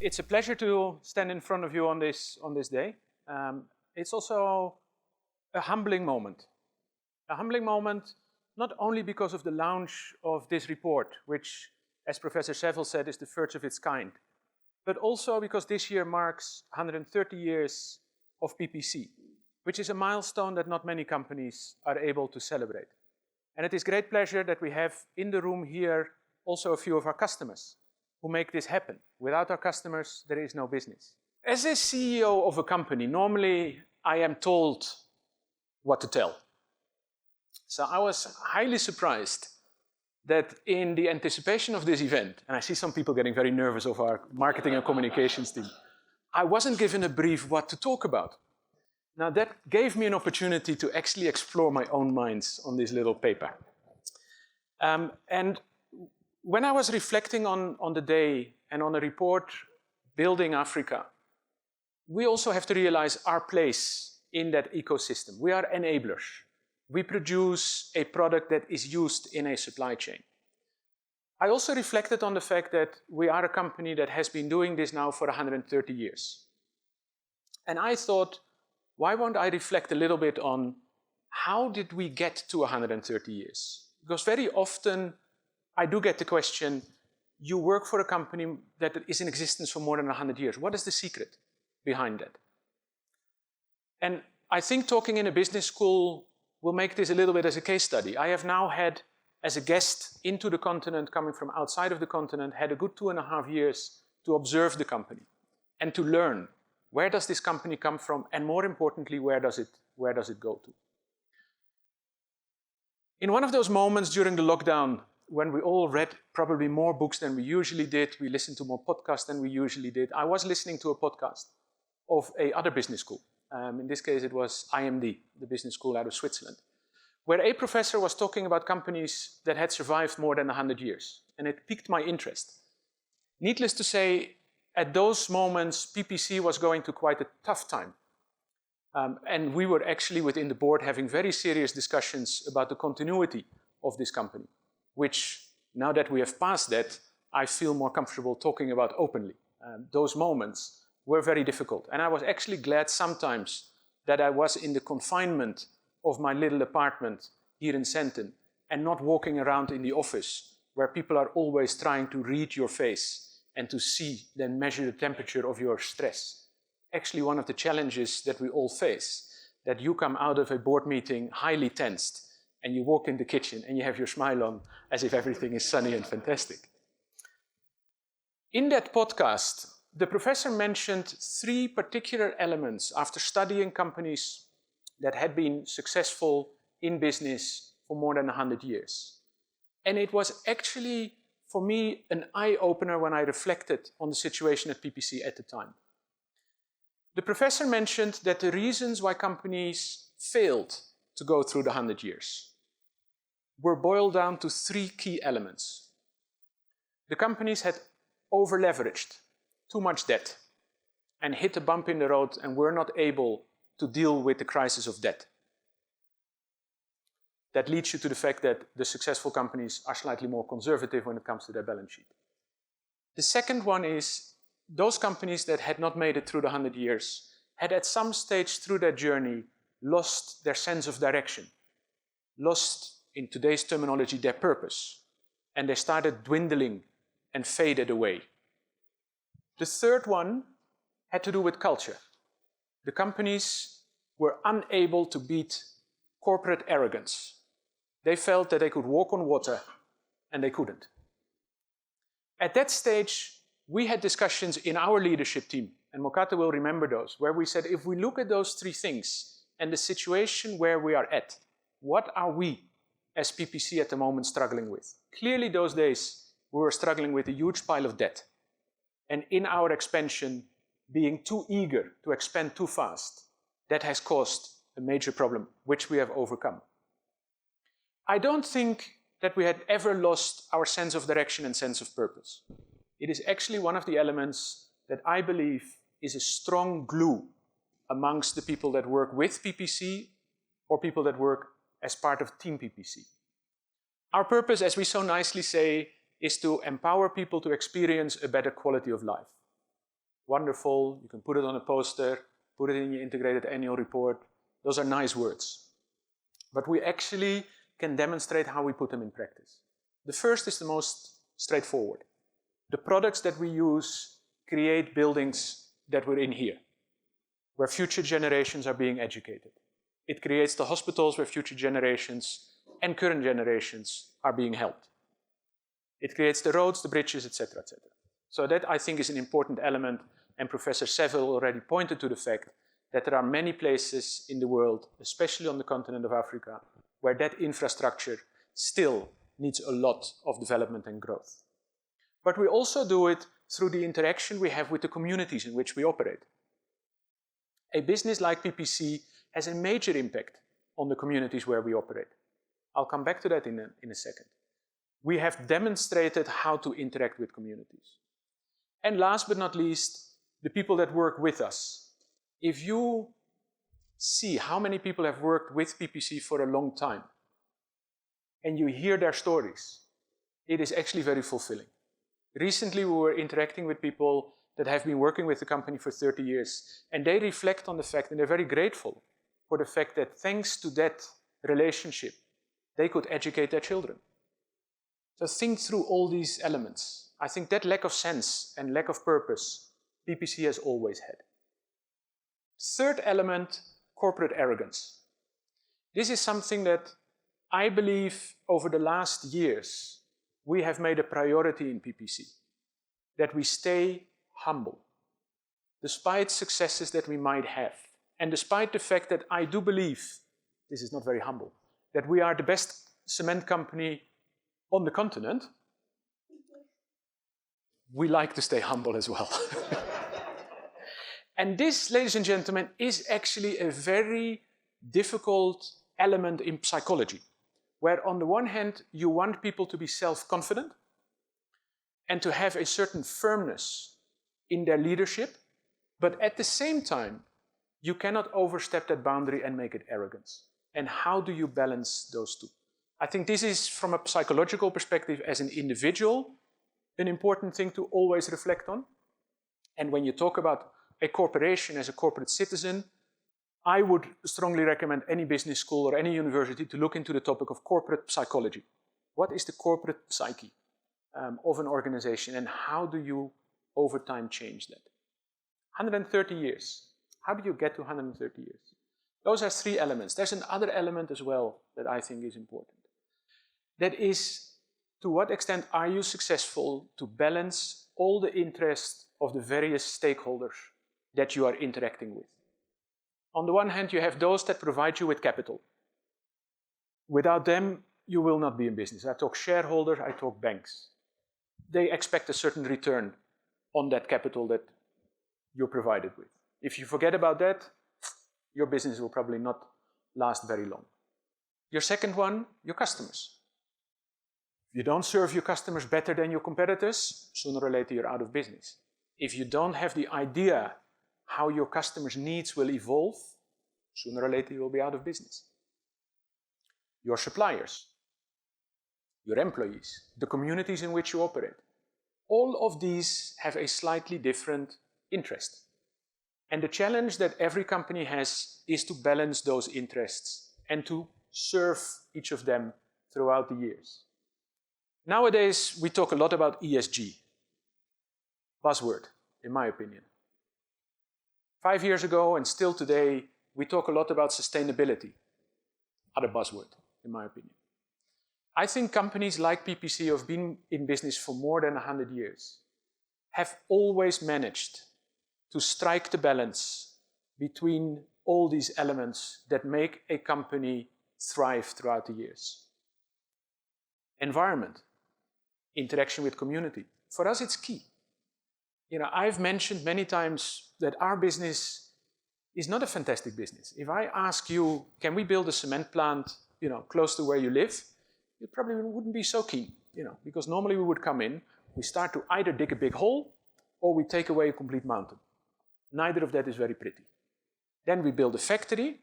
It's a pleasure to stand in front of you on this day. It's also a humbling moment. A humbling moment not only because of the launch of this report, which, as Professor Seville said, is the first of its kind, but also because this year marks 130 years of PPC, which is a milestone that not many companies are able to celebrate. And it is great pleasure that we have in the room here also a few of our customers who make this happen. Without our customers, there is no business. As a CEO of a company, normally I am told what to tell. So I was highly surprised that in the anticipation of this event, and I see some people getting very nervous of our marketing and communications team, I wasn't given a brief what to talk about. Now that gave me an opportunity to actually explore my own minds on this little paper. And when I was reflecting on the day and on the report, Building Africa, we also have to realize our place in that ecosystem. We are enablers. We produce a product that is used in a supply chain. I also reflected on the fact that we are a company that has been doing this now for 130 years. And I thought, why won't I reflect a little bit on how did we get to 130 years? Because very often I do get the question, you work for a company that is in existence for more than 100 years. What is the secret behind that? And I think talking in a business school will make this a little bit as a case study. I have now had, as a guest into the continent, coming from outside of the continent, had a good 2.5 years to observe the company and to learn where does this company come from, and more importantly, where does it go to? In one of those moments during the lockdown, when we all read probably more books than we usually did, we listened to more podcasts than we usually did, I was listening to a podcast of another business school. In this case, it was IMD, the business school out of Switzerland, where a professor was talking about companies that had survived more than 100 years, and it piqued my interest. Needless to say, at those moments, PPC was going through quite a tough time. And we were actually within the board having very serious discussions about the continuity of this company, which now that we have passed that, I feel more comfortable talking about openly. Those moments were very difficult. And I was actually glad sometimes that I was in the confinement of my little apartment here in Senten and not walking around in the office where people are always trying to read your face and to see, then measure the temperature of your stress. Actually, one of the challenges that we all face, that you come out of a board meeting highly tensed and you walk in the kitchen and you have your smile on as if everything is sunny and fantastic. In that podcast, the professor mentioned 3 particular elements after studying companies that had been successful in business for more than 100 years. And it was actually, for me, an eye-opener when I reflected on the situation at PPC at the time. The professor mentioned that the reasons why companies failed to go through the 100 years were boiled down to 3 key elements. The companies had over-leveraged, too much debt, and hit a bump in the road and were not able to deal with the crisis of debt. That leads you to the fact that the successful companies are slightly more conservative when it comes to their balance sheet. The second one is those companies that had not made it through the 100 years had at some stage through their journey lost their sense of direction, lost, in today's terminology, their purpose, and they started dwindling and faded away. The third one had to do with culture. The companies were unable to beat corporate arrogance. They felt that they could walk on water, and they couldn't. At that stage, we had discussions in our leadership team, and Mokata will remember those, where we said, if we look at those 3 things and the situation where we are at, what are we as PPC at the moment struggling with? Clearly those days, we were struggling with a huge pile of debt. And in our expansion, being too eager to expand too fast, that has caused a major problem, which we have overcome. I don't think that we had ever lost our sense of direction and sense of purpose. It is actually one of the elements that I believe is a strong glue amongst the people that work with PPC or people that work as part of Team PPC. Our purpose, as we so nicely say, is to empower people to experience a better quality of life. Wonderful, you can put it on a poster, put it in your integrated annual report. Those are nice words. But we actually can demonstrate how we put them in practice. The first is the most straightforward. The products that we use create buildings that we're in here, where future generations are being educated. It creates the hospitals where future generations and current generations are being helped. It creates the roads, the bridges, etc., etc. So that, I think, is an important element, and Professor Seville already pointed to the fact that there are many places in the world, especially on the continent of Africa, where that infrastructure still needs a lot of development and growth. But we also do it through the interaction we have with the communities in which we operate. A business like PPC has a major impact on the communities where we operate. I'll come back to that in a second. We have demonstrated how to interact with communities. And last but not least, the people that work with us. If you see how many people have worked with PPC for a long time, and you hear their stories, it is actually very fulfilling. Recently, we were interacting with people that have been working with the company for 30 years, and they reflect on the fact, and they're very grateful for the fact that thanks to that relationship, they could educate their children. So think through all these elements. I think that lack of sense and lack of purpose, PPC has always had. Third element, corporate arrogance. This is something that I believe over the last years we have made a priority in PPC, that we stay humble, despite successes that we might have, and despite the fact that I do believe, this is not very humble, that we are the best cement company on the continent, we like to stay humble as well. And this, ladies and gentlemen, is actually a very difficult element in psychology, where on the one hand, you want people to be self-confident and to have a certain firmness in their leadership, but at the same time, you cannot overstep that boundary and make it arrogance. And how do you balance those two? I think this is, from a psychological perspective, as an individual, an important thing to always reflect on. And when you talk about a corporation as a corporate citizen, I would strongly recommend any business school or any university to look into the topic of corporate psychology. What is the corporate psyche of an organization, and how do you, over time, change that? 130 years. How do you get to 130 years? Those are three elements. There's another element as well that I think is important. That is, to what extent are you successful to balance all the interests of the various stakeholders that you are interacting with? On the one hand, you have those that provide you with capital. Without them, you will not be in business. I talk shareholders, I talk banks. They expect a certain return on that capital that you're provided with. If you forget about that, your business will probably not last very long. Your second one, your customers. If you don't serve your customers better than your competitors, sooner or later you're out of business. If you don't have the idea how your customers' needs will evolve, sooner or later you will be out of business. Your suppliers, your employees, the communities in which you operate. All of these have a slightly different interest. And the challenge that every company has is to balance those interests and to serve each of them throughout the years. Nowadays, we talk a lot about ESG. Buzzword, in my opinion. 5 years ago and still today, we talk a lot about sustainability. Other buzzword, in my opinion. I think companies like PPC, who have been in business for more than 100 years, have always managed to strike the balance between all these elements that make a company thrive throughout the years. Environment, interaction with community. For us, it's key. You know, I've mentioned many times that our business is not a fantastic business. If I ask you, can we build a cement plant, close to where you live? You probably wouldn't be so keen, because normally we would come in, we start to either dig a big hole or we take away a complete mountain. Neither of that is very pretty. Then we build a factory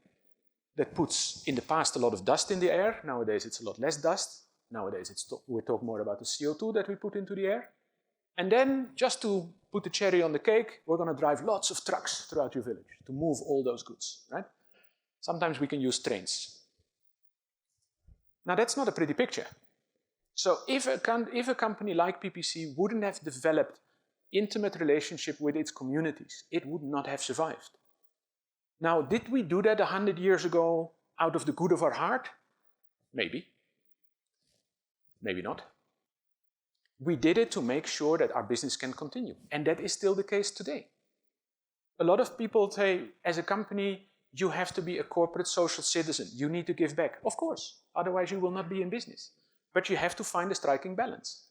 that puts, in the past, a lot of dust in the air. Nowadays, it's a lot less dust. Nowadays, we talk more about the CO2 that we put into the air. And then, just to put the cherry on the cake, we're going to drive lots of trucks throughout your village to move all those goods, right? Sometimes we can use trains. Now, that's not a pretty picture. So if a company like PPC wouldn't have developed intimate relationship with its communities, it would not have survived. Now, did we do that 100 years ago out of the good of our heart? Maybe. Maybe not. We did it to make sure that our business can continue, and that is still the case today. A lot of people say, as a company, you have to be a corporate social citizen. You need to give back. Of course, otherwise you will not be in business. But you have to find a striking balance.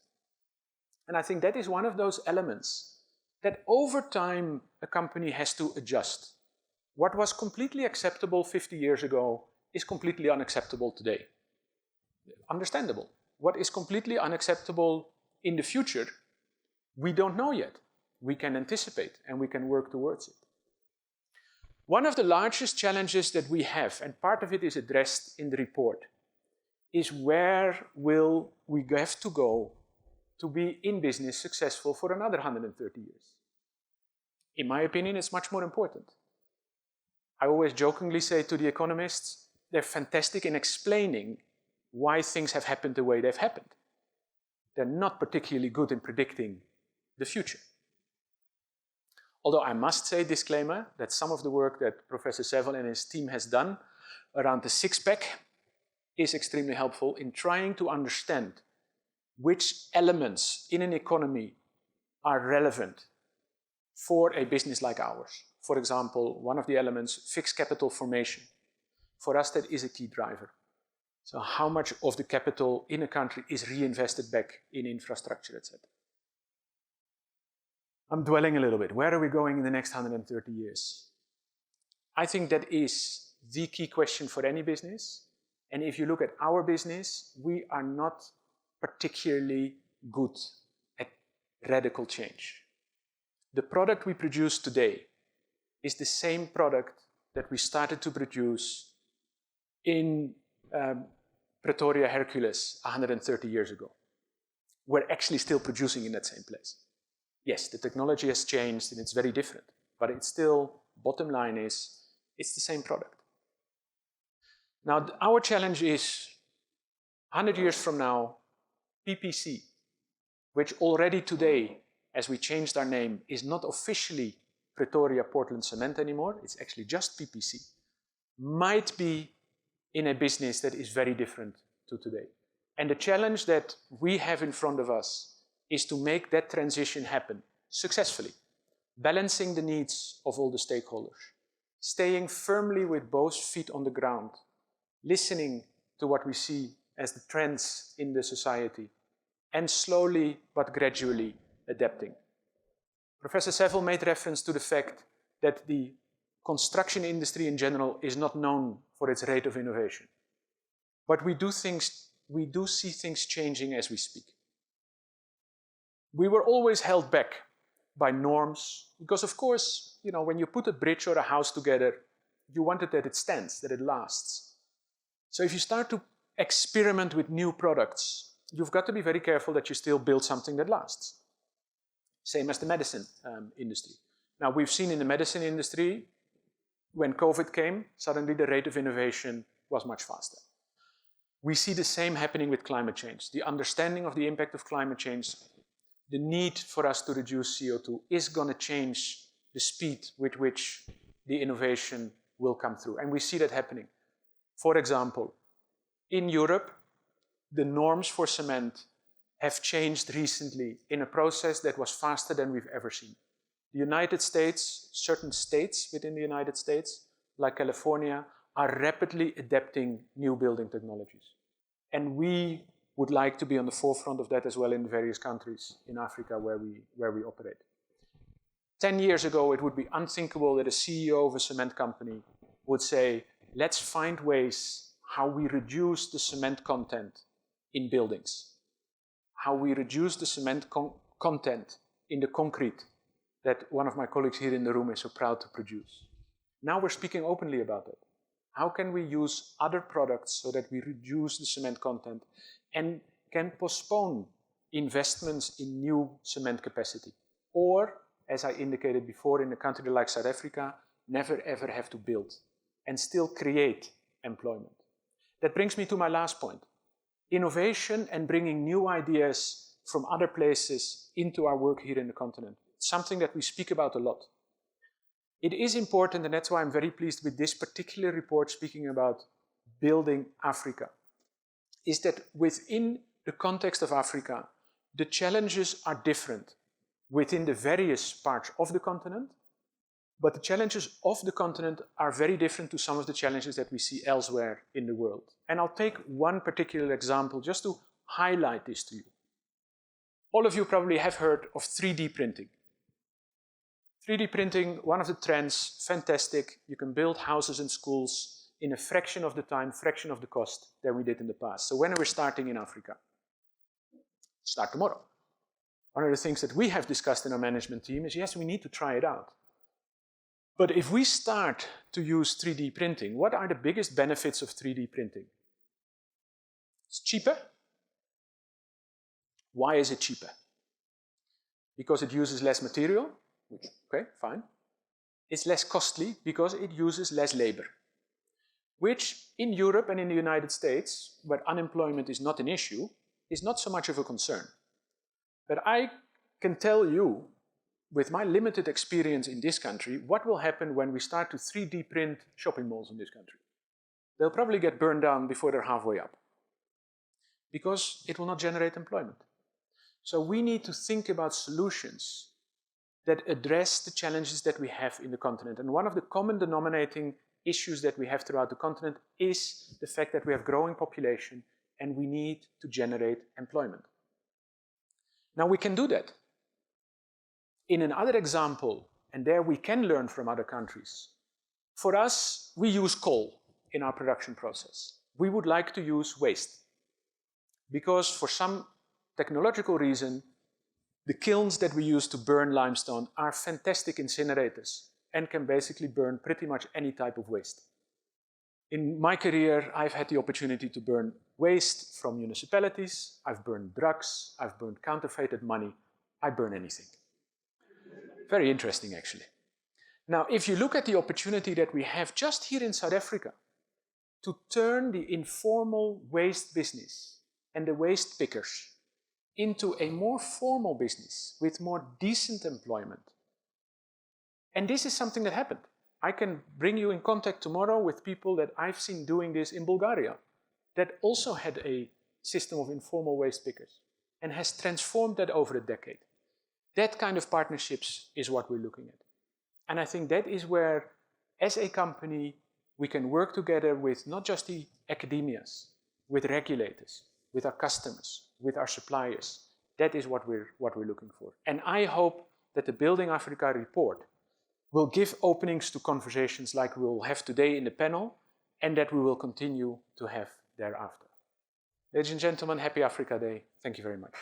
And I think that is one of those elements that over time a company has to adjust. What was completely acceptable 50 years ago is completely unacceptable today. Understandable. What is completely unacceptable in the future, we don't know yet. We can anticipate and we can work towards it. One of the largest challenges that we have, and part of it is addressed in the report, is where will we have to go to be in business successful for another 130 years? In my opinion, it's much more important. I always jokingly say to the economists, they're fantastic in explaining why things have happened the way they've happened. They're not particularly good in predicting the future. Although I must say, disclaimer, that some of the work that Professor Seville and his team has done around the six-pack is extremely helpful in trying to understand which elements in an economy are relevant for a business like ours. For example, one of the elements, fixed capital formation. For us, that is a key driver. So how much of the capital in a country is reinvested back in infrastructure, etc. I'm dwelling a little bit. Where are we going in the next 130 years? I think that is the key question for any business. And if you look at our business, we are not particularly good at radical change. The product we produce today is the same product that we started to produce in Pretoria, Hercules, 130 years ago. We're actually still producing in that same place. Yes, the technology has changed and it's very different, but it's still, bottom line is, it's the same product. Now, our challenge is 100 years from now, PPC, which already today, as we changed our name, is not officially Pretoria Portland Cement anymore, it's actually just PPC, might be in a business that is very different to today. And the challenge that we have in front of us is to make that transition happen successfully, balancing the needs of all the stakeholders, staying firmly with both feet on the ground, listening to what we see as the trends in the society, and slowly but gradually adapting. Professor Seville made reference to the fact that the construction industry in general is not known for its rate of innovation. But we do see things changing as we speak. We were always held back by norms, because of course, when you put a bridge or a house together, you want it that it stands, that it lasts. So if you start to experiment with new products, you've got to be very careful that you still build something that lasts. Same as the medicine industry. Now, we've seen in the medicine industry, when COVID came, suddenly the rate of innovation was much faster. We see the same happening with climate change. The understanding of the impact of climate change, the need for us to reduce CO2 is going to change the speed with which the innovation will come through. And we see that happening. For example, in Europe, the norms for cement have changed recently in a process that was faster than we've ever seen. The United States, certain states within the United States, like California, are rapidly adapting new building technologies. And we would like to be on the forefront of that as well in the various countries in Africa where we operate. 10 years ago, it would be unthinkable that a CEO of a cement company would say, let's find ways how we reduce the cement content in buildings, how we reduce the cement content in the concrete that one of my colleagues here in the room is so proud to produce. Now we're speaking openly about it. How can we use other products so that we reduce the cement content and can postpone investments in new cement capacity? Or as I indicated before, in a country like South Africa, never ever have to build and still create employment. That brings me to my last point. Innovation and bringing new ideas from other places into our work here in the continent. It's something that we speak about a lot. It is important, and that's why I'm very pleased with this particular report speaking about building Africa, is that within the context of Africa, the challenges are different within the various parts of the continent, but the challenges of the continent are very different to some of the challenges that we see elsewhere in the world. And I'll take one particular example just to highlight this to you. All of you probably have heard of 3D printing. 3D printing, one of the trends, fantastic. You can build houses and schools in a fraction of the time, fraction of the cost than we did in the past. So when are we starting in Africa? Start tomorrow. One of the things that we have discussed in our management team is, yes, we need to try it out. But if we start to use 3D printing, what are the biggest benefits of 3D printing? It's cheaper. Why is it cheaper? Because it uses less material, which, okay, fine. It's less costly because it uses less labor, which in Europe and in the United States, where unemployment is not an issue, is not so much of a concern. But I can tell you, with my limited experience in this country, what will happen when we start to 3D print shopping malls in this country. They'll probably get burned down before they're halfway up, because it will not generate employment. So we need to think about solutions that address the challenges that we have in the continent. And one of the common denominating issues that we have throughout the continent is the fact that we have growing population and we need to generate employment. Now we can do that. In another example, and there we can learn from other countries, for us, we use coal in our production process. We would like to use waste, because for some technological reason, the kilns that we use to burn limestone are fantastic incinerators and can basically burn pretty much any type of waste. In my career, I've had the opportunity to burn waste from municipalities, I've burned drugs, I've burned counterfeited money, I burn anything. Very interesting, actually. Now, if you look at the opportunity that we have just here in South Africa to turn the informal waste business and the waste pickers into a more formal business with more decent employment. And this is something that happened. I can bring you in contact tomorrow with people that I've seen doing this in Bulgaria that also had a system of informal waste pickers and has transformed that over a decade. That kind of partnerships is what we're looking at. And I think that is where, as a company, we can work together with not just the academias, with regulators, with our customers, with our suppliers. That is what we're looking for. And I hope that the Building Africa report will give openings to conversations like we will have today in the panel, and that we will continue to have thereafter. Ladies and gentlemen, happy Africa Day. Thank you very much.